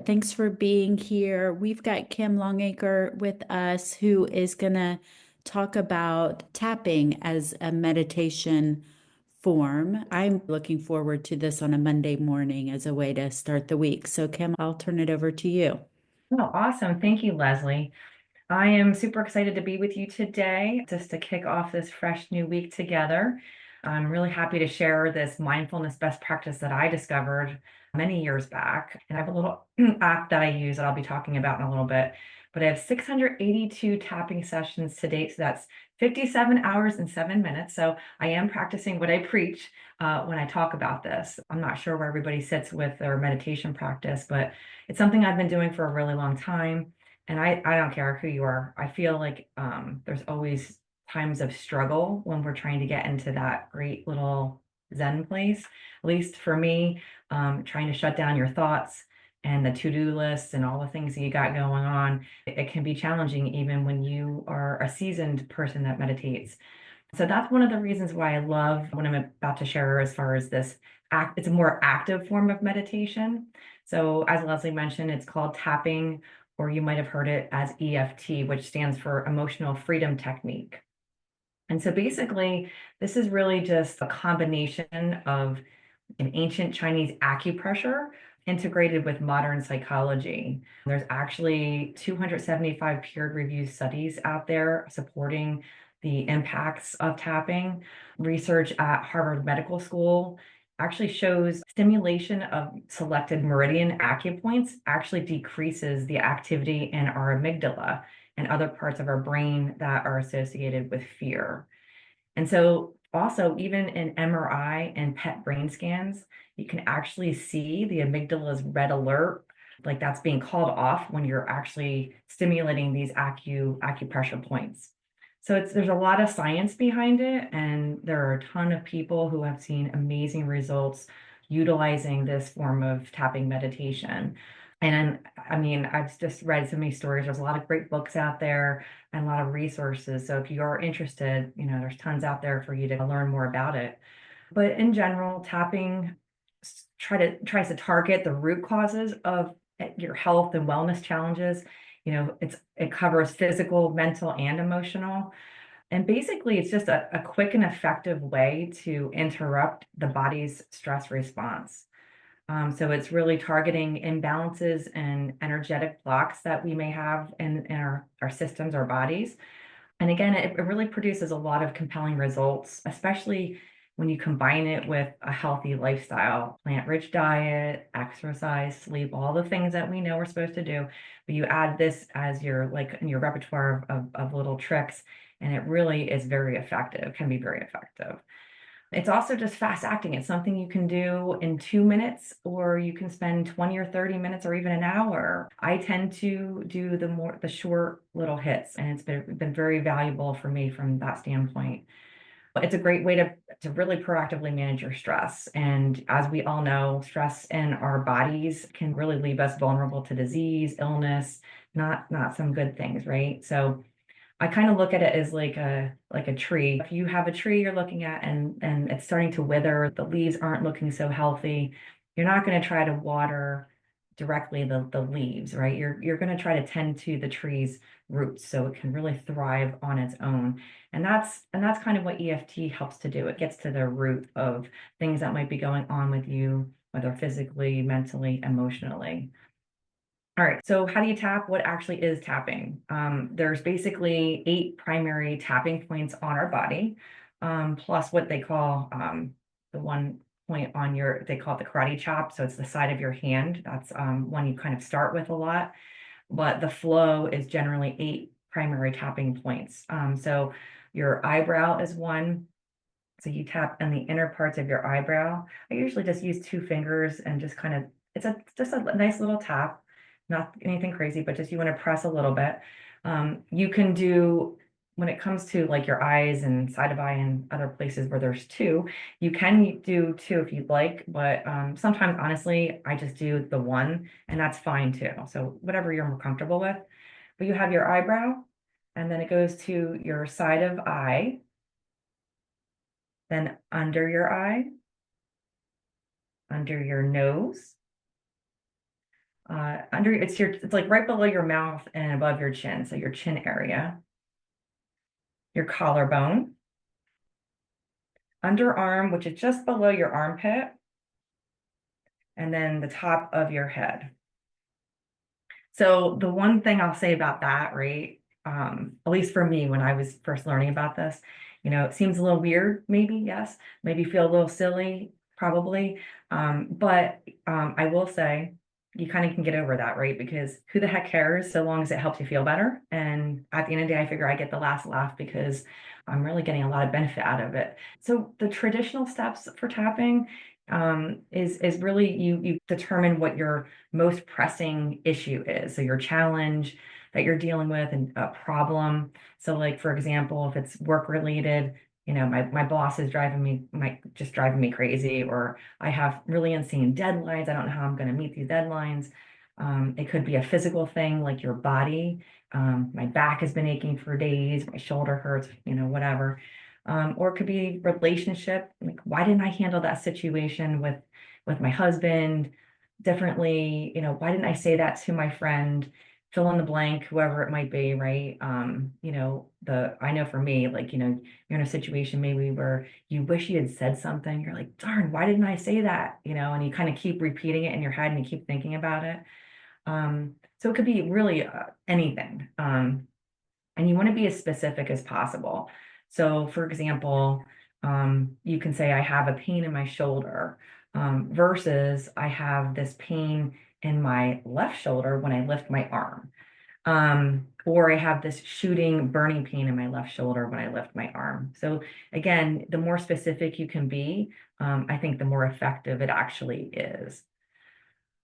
Thanks for being here. We've got Kim Longacre with us who is going to talk about tapping as a meditation form. I'm looking forward to this on a Monday morning as a way to start the week. So, Kim, I'll turn it over to you. Oh, awesome. Thank you, Leslie. I am super excited to be with you today just to kick off this fresh new week together. I'm really happy to share this mindfulness best practice that I discovered many years back. And I have a little app that I use that I'll be talking about in a little bit. But I have 682 tapping sessions to date. So that's 57 hours and 7 minutes. So I am practicing what I preach when I talk about this. I'm not sure where everybody sits with their meditation practice, but it's something I've been doing for a really long time. And I don't care who you are. I feel like there's always times of struggle when we're trying to get into that great little Zen place. At least for me, trying to shut down your thoughts and the to-do lists and all the things that you got going on, it can be challenging even when you are a seasoned person that meditates. So that's one of the reasons why I love what I'm about to share as far as this act. It's a more active form of meditation. So as Leslie mentioned, it's called tapping, or you might have heard it as EFT, which stands for Emotional Freedom Technique. And so basically, this is really just a combination of an ancient Chinese acupressure integrated with modern psychology. There's actually 275 peer-reviewed studies out there supporting the impacts of tapping. Research at Harvard Medical School actually shows stimulation of selected meridian acupoints actually decreases the activity in our amygdala and other parts of our brain that are associated with fear. And so also even in MRI and PET brain scans, you can actually see the amygdala's red alert, like that's being called off when you're actually stimulating these acupressure points. So there's a lot of science behind it, and there are a ton of people who have seen amazing results utilizing this form of tapping meditation. And I mean, I've just read so many stories. There's a lot of great books out there and a lot of resources. So if you're interested, there's tons out there for you to learn more about it. But in general, tapping tries to target the root causes of your health and wellness challenges. It covers physical, mental, and emotional. And basically, it's just a quick and effective way to interrupt the body's stress response. So it's really targeting imbalances and energetic blocks that we may have in our systems, our bodies. And again, it really produces a lot of compelling results, especially when you combine it with a healthy lifestyle, plant-rich diet, exercise, sleep, all the things that we know we're supposed to do. But you add this as your like in your repertoire of little tricks, and it really is very effective, can be very effective. It's also just fast acting. It's something you can do in 2 minutes, or you can spend 20 or 30 minutes or even an hour. I tend to do the short little hits, and it's been very valuable for me from that standpoint. But it's a great way to really proactively manage your stress. And as we all know, stress in our bodies can really leave us vulnerable to disease, illness, not some good things, right? So I kind of look at it as like a tree. If you have a tree you're looking at and it's starting to wither, the leaves aren't looking so healthy, you're not going to try to water directly the leaves, right? You're going to try to tend to the tree's roots so it can really thrive on its own. And that's kind of what EFT helps to do. It gets to the root of things that might be going on with you, whether physically, mentally, emotionally. All right, so how do you tap? What actually is tapping? There's basically 8 primary tapping points on our body, plus what they call the one point on they call it the karate chop. So it's the side of your hand. That's one you kind of start with a lot. But the flow is generally 8 primary tapping points. So your eyebrow is one. So you tap in the inner parts of your eyebrow. I usually just use 2 fingers and just kind of, just a nice little tap, not anything crazy, but just you want to press a little bit. You can do, when it comes to like your eyes and side of eye and other places where there's 2, you can do 2 if you'd like, but sometimes honestly, I just do the 1 and that's fine too. So whatever you're more comfortable with. But you have your eyebrow and then it goes to your side of eye, then under your eye, under your nose, It's like right below your mouth and above your chin. So your chin area, your collarbone, underarm, which is just below your armpit, and then the top of your head. So the one thing I'll say about that, right? At least for me, when I was first learning about this, it seems a little weird, maybe, yes, maybe feel a little silly, probably. But I will say you kind of can get over that, right? Because who the heck cares so long as it helps you feel better? And at the end of the day, I figure I get the last laugh because I'm really getting a lot of benefit out of it. So the traditional steps for tapping is really you determine what your most pressing issue is. So your challenge that you're dealing with and a problem. So like, for example, if it's work related, my boss is just driving me crazy, or I have really insane deadlines. I don't know how I'm going to meet these deadlines. It could be a physical thing like your body. My back has been aching for days, my shoulder hurts, whatever. Or it could be relationship. Like, why didn't I handle that situation with my husband differently? Why didn't I say that to my friend? Fill in the blank, whoever it might be, right? I know for me, like, you're in a situation maybe where you wish you had said something. You're like, darn, why didn't I say that? And you kind of keep repeating it in your head and you keep thinking about it. So it could be really anything. And you want to be as specific as possible. So, for example, you can say, I have a pain in my shoulder, versus I have this pain in my left shoulder when I lift my arm. Or I have this shooting, burning pain in my left shoulder when I lift my arm. So, again, the more specific you can be, I think the more effective it actually is.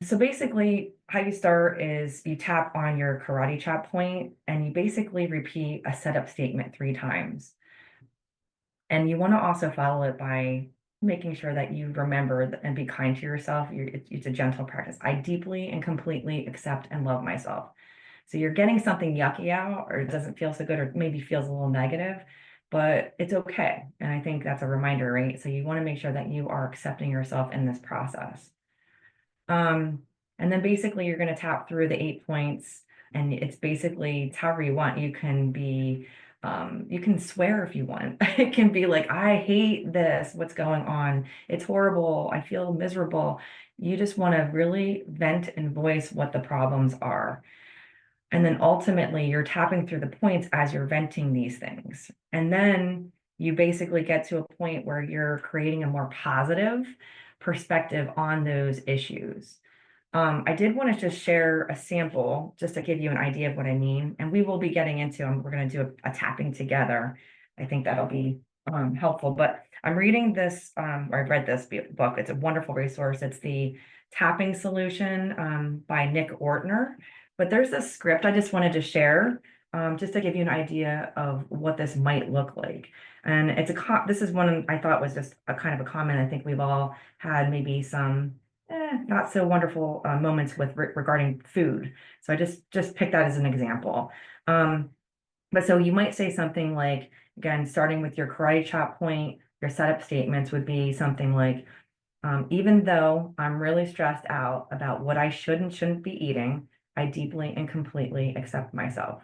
So basically, how you start is you tap on your karate chop point and you basically repeat a setup statement 3 times. And you want to also follow it by making sure that you remember and be kind to yourself. It's a gentle practice. I deeply and completely accept and love myself. So you're getting something yucky out, or it doesn't feel so good, or maybe feels a little negative, but it's okay. And I think that's a reminder, right? So you want to make sure that you are accepting yourself in this process. And then basically you're going to tap through the 8 points, and it's however you want. You can swear if you want. It can be like, I hate this, what's going on. It's horrible. I feel miserable. You just want to really vent and voice what the problems are. And then ultimately you're tapping through the points as you're venting these things. And then you basically get to a point where you're creating a more positive perspective on those issues. I did want to just share a sample just to give you an idea of what I mean. And we will be getting into, we're going to do a tapping together. I think that'll be helpful. But I'm reading this, or I've read this book. It's a wonderful resource. It's the Tapping Solution by Nick Ortner. But there's this script I just wanted to share, just to give you an idea of what this might look like. And this is one I thought was just a kind of a comment. I think we've all had maybe some not so wonderful moments with regarding food. So I just picked that as an example. But so you might say something like, again, starting with your karate chop point, your setup statements would be something like, even though I'm really stressed out about what I should and shouldn't be eating, I deeply and completely accept myself.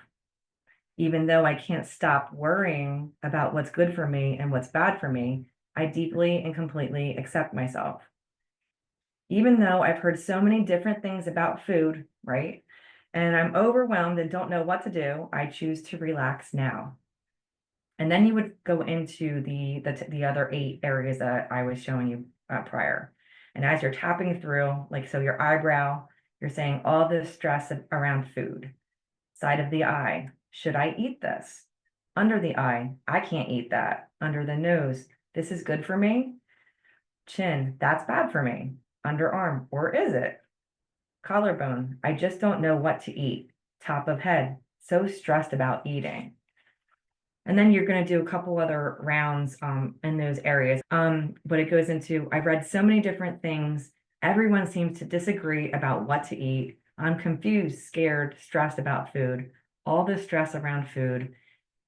Even though I can't stop worrying about what's good for me and what's bad for me, I deeply and completely accept myself. Even though I've heard so many different things about food, right? And I'm overwhelmed and don't know what to do, I choose to relax now. And then you would go into the other 8 areas that I was showing you prior. And as you're tapping through, like, so your eyebrow, you're saying all this stress around food. Side of the eye, should I eat this? Under the eye, I can't eat that. Under the nose, this is good for me. Chin, that's bad for me. Underarm, or is it? Collarbone, I just don't know what to eat. Top of head, so stressed about eating. And then you're going to do a couple other rounds in those areas. But it goes into, I've read so many different things. Everyone seems to disagree about what to eat. I'm confused, scared, stressed about food. All the stress around food,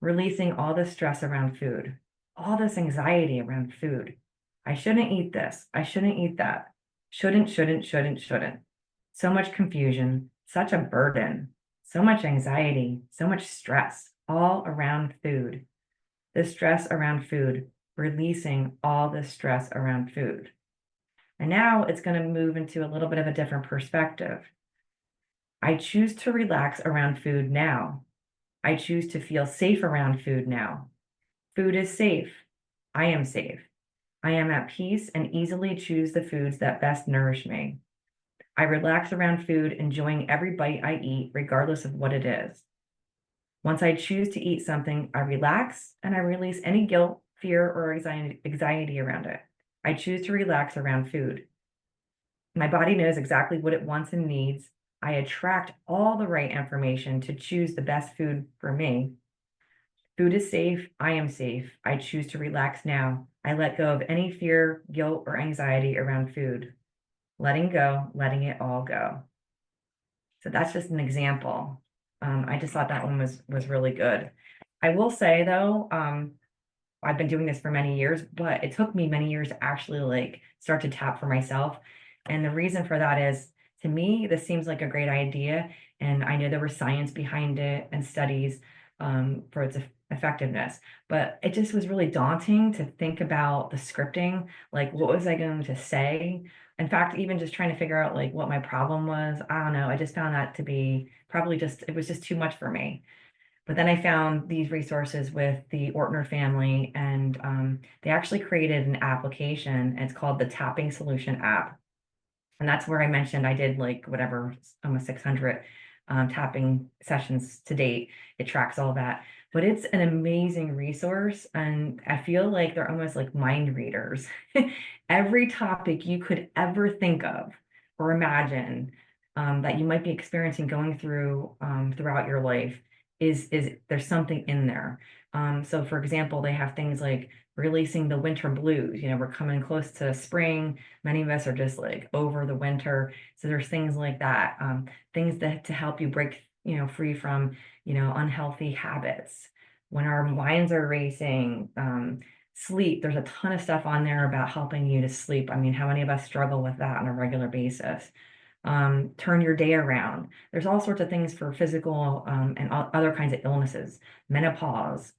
releasing all the stress around food, all this anxiety around food. I shouldn't eat this. I shouldn't eat that. Shouldn't. So much confusion, such a burden, so much anxiety, so much stress, all around food. The stress around food, releasing all the stress around food. And now it's going to move into a little bit of a different perspective. I choose to relax around food now. I choose to feel safe around food now. Food is safe. I am safe. I am at peace and easily choose the foods that best nourish me. I relax around food, enjoying every bite I eat, regardless of what it is. Once I choose to eat something, I relax and I release any guilt, fear, or anxiety around it. I choose to relax around food. My body knows exactly what it wants and needs. I attract all the right information to choose the best food for me. Food is safe. I am safe. I choose to relax now. I let go of any fear, guilt, or anxiety around food. Letting go, letting it all go. So that's just an example. I just thought that one was really good. I will say though, I've been doing this for many years, but it took me many years to actually like start to tap for myself. And the reason for that is, to me, this seems like a great idea. And I know there was science behind it and studies for its effectiveness, but it just was really daunting to think about the scripting. Like, what was I going to say? In fact, even just trying to figure out like what my problem was, I don't know. I just found that to be probably just, it was just too much for me. But then I found these resources with the Ortner family, and they actually created an application. It's called the Tapping Solution app. And that's where I mentioned I did like whatever, almost 600 tapping sessions to date. It tracks all that. But it's an amazing resource. And I feel like they're almost like mind readers. Every topic you could ever think of or imagine that you might be experiencing going through throughout your life is there's something in there. So for example, they have things like releasing the winter blues. You know, we're coming close to spring. Many of us are just like over the winter. So there's things like that, things that to help you break, free from, unhealthy habits. When our minds are racing, sleep, there's a ton of stuff on there about helping you to sleep. I mean, how many of us struggle with that on a regular basis? Turn your day around. There's all sorts of things for physical and other kinds of illnesses, menopause,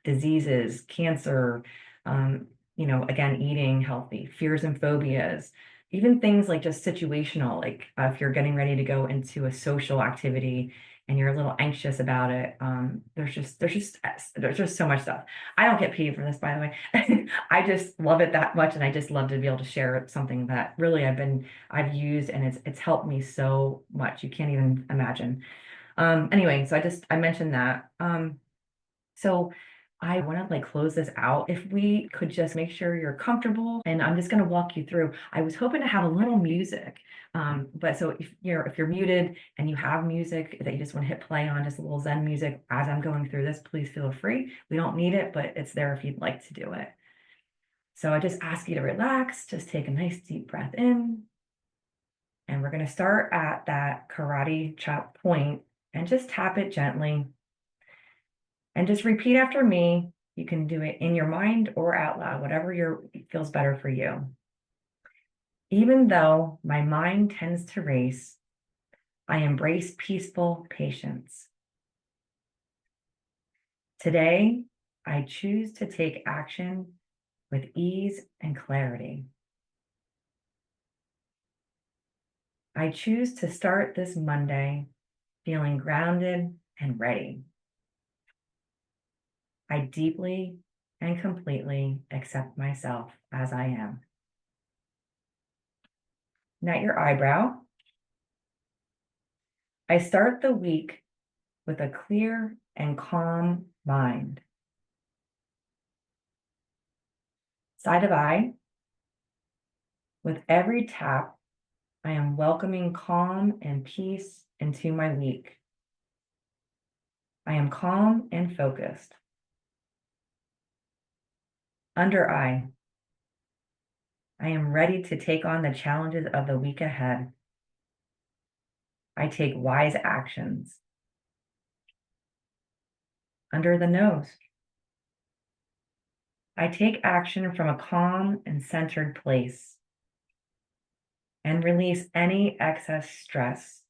diseases, cancer, again, eating healthy, fears and phobias, even things like just situational, like if you're getting ready to go into a social activity and you're a little anxious about it, there's just so much stuff. I don't get paid for this, by the way. I just love it that much, and I just love to be able to share something that really I've used, and it's helped me so much. You can't even imagine. Anyway, so I mentioned that. So I want to like close this out. If we could just make sure you're comfortable, and I'm just going to walk you through. I was hoping to have a little music, but so if you're muted and you have music that you just want to hit play on, just a little Zen music as I'm going through this, please feel free. We don't need it, but it's there if you'd like to do it. So I just ask you to relax. Just take a nice deep breath in, and we're going to start at that karate chop point and just tap it gently. And just repeat after me. You can do it in your mind or out loud, whatever feels better for you. Even though my mind tends to race, I embrace peaceful patience. Today, I choose to take action with ease and clarity. I choose to start this Monday feeling grounded and ready. I deeply and completely accept myself as I am. Net your eyebrow. I start the week with a clear and calm mind. Side of eye. With every tap, I am welcoming calm and peace into my week. I am calm and focused. Under eye. I am ready to take on the challenges of the week ahead. I take wise actions. Under the nose. I take action from a calm and centered place. and release any excess stress.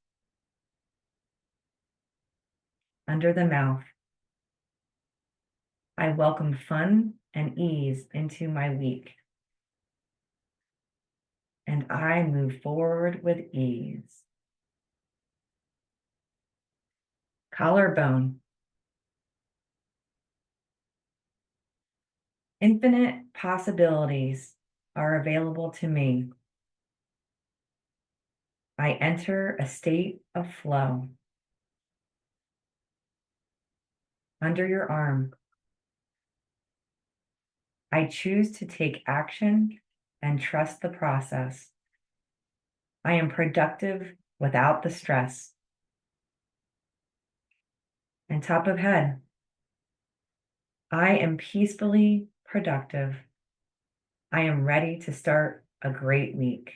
Under the mouth, I welcome fun and ease into my week, and I move forward with ease. Collarbone. Infinite possibilities are available to me. I enter a state of flow. Under your arm, I choose to take action and trust the process. I am productive without the stress. And top of head, I am peacefully productive. I am ready to start a great week.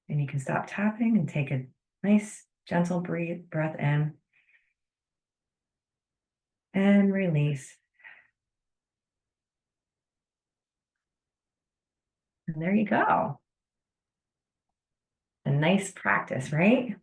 And you can stop tapping and take a nice, gentle breath in and release. And there you go. A nice practice, right?